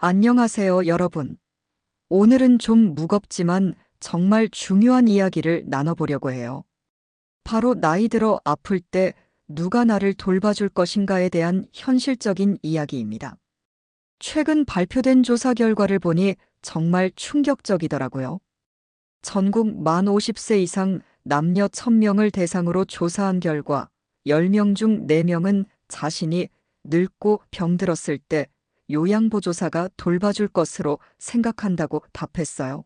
안녕하세요, 여러분. 오늘은 좀 무겁지만 정말 중요한 이야기를 나눠보려고 해요. 바로 나이 들어 아플 때 누가 나를 돌봐줄 것인가에 대한 현실적인 이야기입니다. 최근 발표된 조사 결과를 보니 정말 충격적이더라고요. 전국 만 50세 이상 남녀 1000명을 대상으로 조사한 결과 10명 중 4명은 자신이 늙고 병들었을 때 요양보조사가 돌봐줄 것으로 생각한다고 답했어요.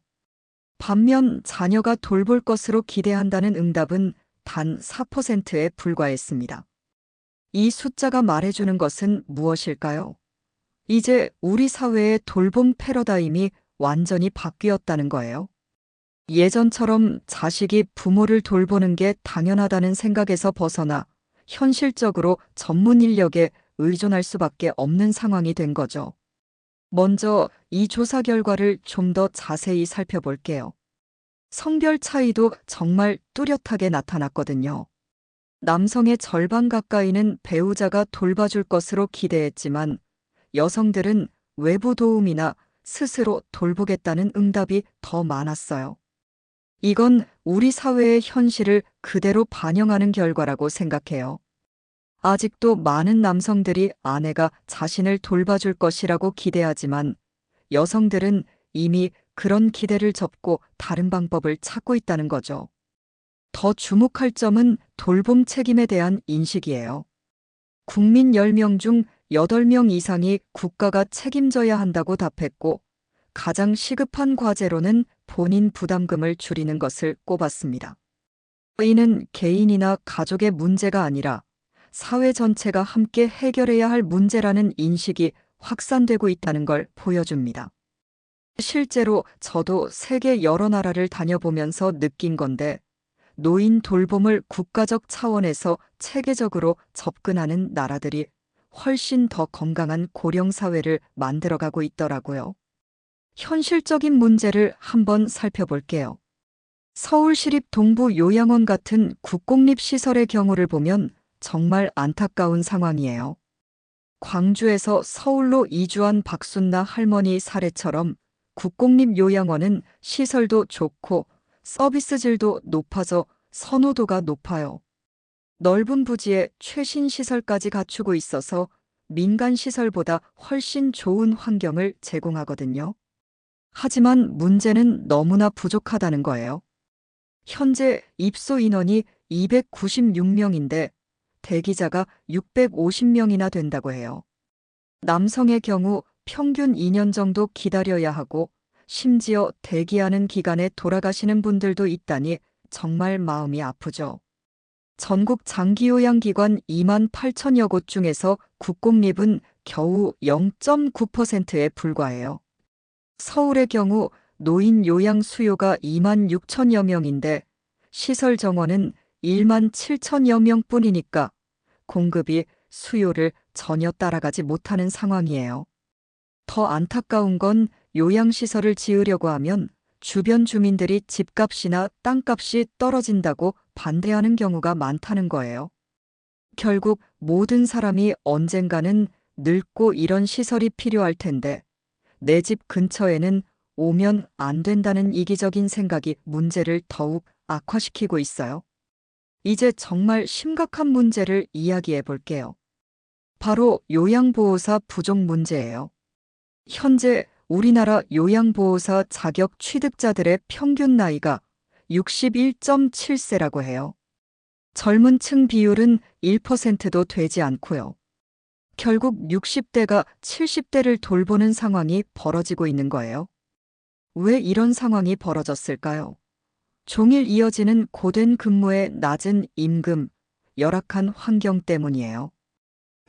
반면 자녀가 돌볼 것으로 기대한다는 응답은 단 4%에 불과했습니다. 이 숫자가 말해주는 것은 무엇일까요? 이제 우리 사회의 돌봄 패러다임이 완전히 바뀌었다는 거예요. 예전처럼 자식이 부모를 돌보는 게 당연하다는 생각에서 벗어나 현실적으로 전문 인력에 의존할 수밖에 없는 상황이 된 거죠. 먼저 이 조사 결과를 좀 더 자세히 살펴볼게요. 성별 차이도 정말 뚜렷하게 나타났거든요. 남성의 절반 가까이는 배우자가 돌봐줄 것으로 기대했지만 여성들은 외부 도움이나 스스로 돌보겠다는 응답이 더 많았어요. 이건 우리 사회의 현실을 그대로 반영하는 결과라고 생각해요. 아직도 많은 남성들이 아내가 자신을 돌봐줄 것이라고 기대하지만 여성들은 이미 그런 기대를 접고 다른 방법을 찾고 있다는 거죠. 더 주목할 점은 돌봄 책임에 대한 인식이에요. 국민 10명 중 8명 이상이 국가가 책임져야 한다고 답했고, 가장 시급한 과제로는 본인 부담금을 줄이는 것을 꼽았습니다. 이는 개인이나 가족의 문제가 아니라 사회 전체가 함께 해결해야 할 문제라는 인식이 확산되고 있다는 걸 보여줍니다. 실제로 저도 세계 여러 나라를 다녀보면서 느낀 건데, 노인 돌봄을 국가적 차원에서 체계적으로 접근하는 나라들이 훨씬 더 건강한 고령 사회를 만들어가고 있더라고요. 현실적인 문제를 한번 살펴볼게요. 서울시립 동부요양원 같은 국공립시설의 경우를 보면 정말 안타까운 상황이에요. 광주에서 서울로 이주한 박순나 할머니 사례처럼 국공립요양원은 시설도 좋고 서비스 질도 높아져 선호도가 높아요. 넓은 부지에 최신 시설까지 갖추고 있어서 민간 시설보다 훨씬 좋은 환경을 제공하거든요. 하지만 문제는 너무나 부족하다는 거예요. 현재 입소 인원이 296명인데 대기자가 650명이나 된다고 해요. 남성의 경우 평균 2년 정도 기다려야 하고 심지어 대기하는 기간에 돌아가시는 분들도 있다니 정말 마음이 아프죠. 전국 장기요양기관 2만 8천여 곳 중에서 국공립은 겨우 0.9%에 불과해요. 서울의 경우 노인 요양 수요가 2만 6천여 명인데 시설 정원은 1만 7천여 명뿐이니까 공급이 수요를 전혀 따라가지 못하는 상황이에요. 더 안타까운 건 요양시설을 지으려고 하면 주변 주민들이 집값이나 땅값이 떨어진다고 반대하는 경우가 많다는 거예요. 결국 모든 사람이 언젠가는 늙고 이런 시설이 필요할 텐데 내 집 근처에는 오면 안 된다는 이기적인 생각이 문제를 더욱 악화시키고 있어요. 이제 정말 심각한 문제를 이야기해 볼게요. 바로 요양보호사 부족 문제예요. 현재 우리나라 요양보호사 자격 취득자들의 평균 나이가 61.7세라고 해요. 젊은 층 비율은 1%도 되지 않고요. 결국 60대가 70대를 돌보는 상황이 벌어지고 있는 거예요. 왜 이런 상황이 벌어졌을까요? 종일 이어지는 고된 근무의 낮은 임금, 열악한 환경 때문이에요.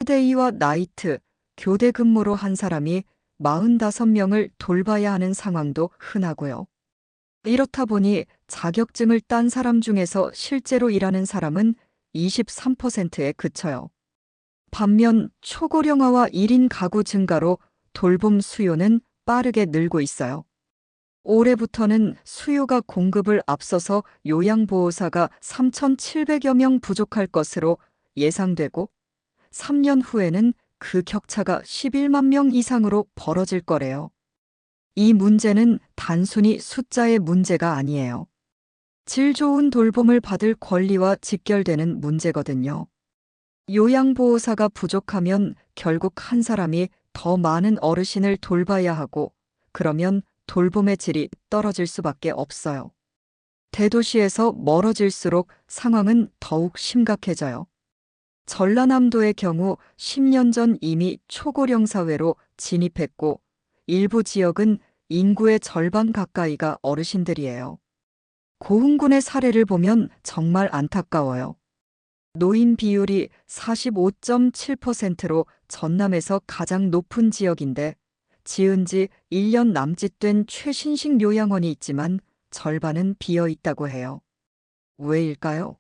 데이와 나이트, 교대 근무로 한 사람이 45명을 돌봐야 하는 상황도 흔하고요. 이렇다 보니 자격증을 딴 사람 중에서 실제로 일하는 사람은 23%에 그쳐요. 반면 초고령화와 1인 가구 증가로 돌봄 수요는 빠르게 늘고 있어요. 올해부터는 수요가 공급을 앞서서 요양보호사가 3,700여 명 부족할 것으로 예상되고 3년 후에는 그 격차가 11만 명 이상으로 벌어질 거래요. 이 문제는 단순히 숫자의 문제가 아니에요. 질 좋은 돌봄을 받을 권리와 직결되는 문제거든요. 요양보호사가 부족하면 결국 한 사람이 더 많은 어르신을 돌봐야 하고, 그러면 돌봄의 질이 떨어질 수밖에 없어요. 대도시에서 멀어질수록 상황은 더욱 심각해져요. 전라남도의 경우 10년 전 이미 초고령 사회로 진입했고, 일부 지역은 인구의 절반 가까이가 어르신들이에요. 고흥군의 사례를 보면 정말 안타까워요. 노인 비율이 45.7%로 전남에서 가장 높은 지역인데, 지은 지 1년 남짓 된 최신식 요양원이 있지만 절반은 비어 있다고 해요. 왜일까요?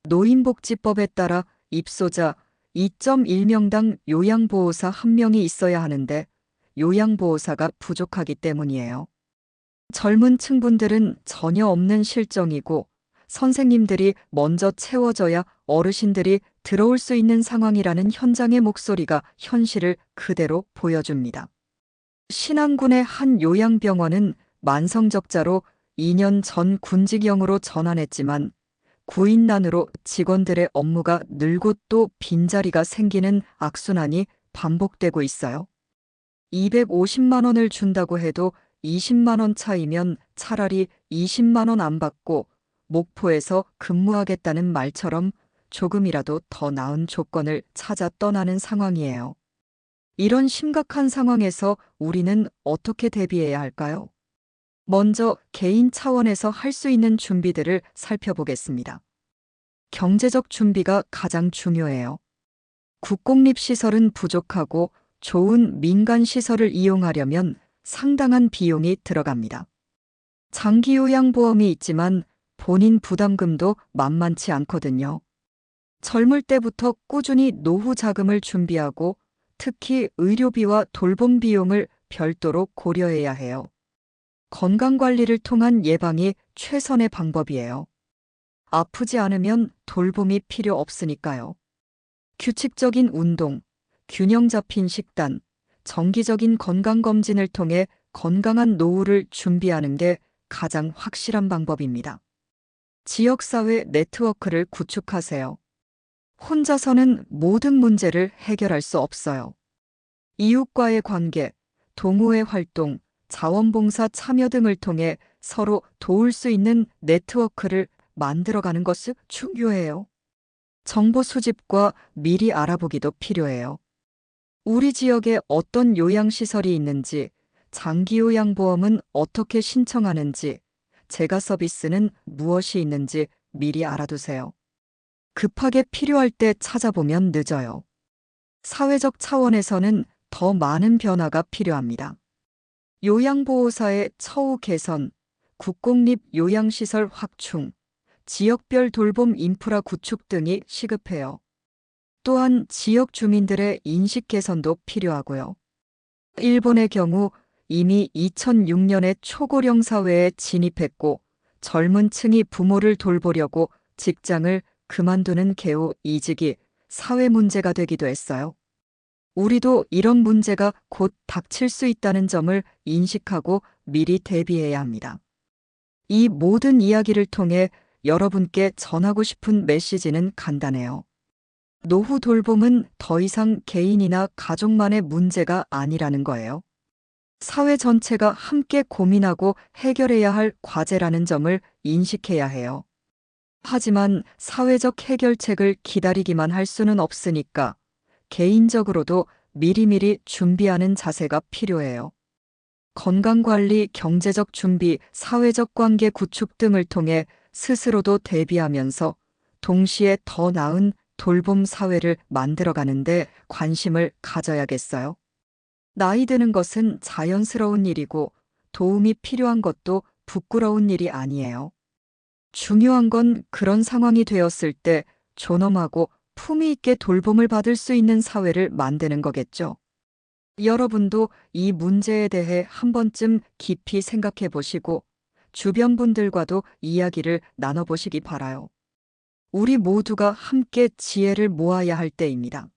노인복지법에 따라 입소자 2.1명당 요양보호사 1명이 있어야 하는데 요양보호사가 부족하기 때문이에요. 젊은 층분들은 전혀 없는 실정이고, 선생님들이 먼저 채워져야 어르신들이 들어올 수 있는 상황이라는 현장의 목소리가 현실을 그대로 보여줍니다. 신안군의 한 요양병원은 만성적자로 2년 전 군직영으로 전환했지만 구인난으로 직원들의 업무가 늘고 또 빈자리가 생기는 악순환이 반복되고 있어요. 250만 원을 준다고 해도 20만 원 차이면 차라리 20만 원 안 받고 목포에서 근무하겠다는 말처럼 조금이라도 더 나은 조건을 찾아 떠나는 상황이에요. 이런 심각한 상황에서 우리는 어떻게 대비해야 할까요? 먼저 개인 차원에서 할 수 있는 준비들을 살펴보겠습니다. 경제적 준비가 가장 중요해요. 국공립시설은 부족하고 좋은 민간시설을 이용하려면 상당한 비용이 들어갑니다. 장기요양보험이 있지만 본인 부담금도 만만치 않거든요. 젊을 때부터 꾸준히 노후 자금을 준비하고 특히 의료비와 돌봄 비용을 별도로 고려해야 해요. 건강관리를 통한 예방이 최선의 방법이에요. 아프지 않으면 돌봄이 필요 없으니까요. 규칙적인 운동, 균형 잡힌 식단, 정기적인 건강검진을 통해 건강한 노후를 준비하는 게 가장 확실한 방법입니다. 지역사회 네트워크를 구축하세요. 혼자서는 모든 문제를 해결할 수 없어요. 이웃과의 관계, 동호회 활동, 자원봉사 참여 등을 통해 서로 도울 수 있는 네트워크를 만들어가는 것이 중요해요. 정보 수집과 미리 알아보기도 필요해요. 우리 지역에 어떤 요양시설이 있는지, 장기요양보험은 어떻게 신청하는지, 재가 서비스는 무엇이 있는지 미리 알아두세요. 급하게 필요할 때 찾아보면 늦어요. 사회적 차원에서는 더 많은 변화가 필요합니다. 요양보호사의 처우 개선, 국공립 요양시설 확충, 지역별 돌봄 인프라 구축 등이 시급해요. 또한 지역 주민들의 인식 개선도 필요하고요. 일본의 경우 이미 2006년에 초고령 사회에 진입했고 젊은 층이 부모를 돌보려고 직장을 그만두는 개호 이직이 사회 문제가 되기도 했어요. 우리도 이런 문제가 곧 닥칠 수 있다는 점을 인식하고 미리 대비해야 합니다. 이 모든 이야기를 통해 여러분께 전하고 싶은 메시지는 간단해요. 노후 돌봄은 더 이상 개인이나 가족만의 문제가 아니라는 거예요. 사회 전체가 함께 고민하고 해결해야 할 과제라는 점을 인식해야 해요. 하지만 사회적 해결책을 기다리기만 할 수는 없으니까 개인적으로도 미리미리 준비하는 자세가 필요해요. 건강관리, 경제적 준비, 사회적 관계 구축 등을 통해 스스로도 대비하면서 동시에 더 나은 돌봄 사회를 만들어가는데 관심을 가져야겠어요. 나이 드는 것은 자연스러운 일이고 도움이 필요한 것도 부끄러운 일이 아니에요. 중요한 건 그런 상황이 되었을 때 존엄하고 품위 있게 돌봄을 받을 수 있는 사회를 만드는 거겠죠. 여러분도 이 문제에 대해 한 번쯤 깊이 생각해 보시고 주변 분들과도 이야기를 나눠보시기 바라요. 우리 모두가 함께 지혜를 모아야 할 때입니다.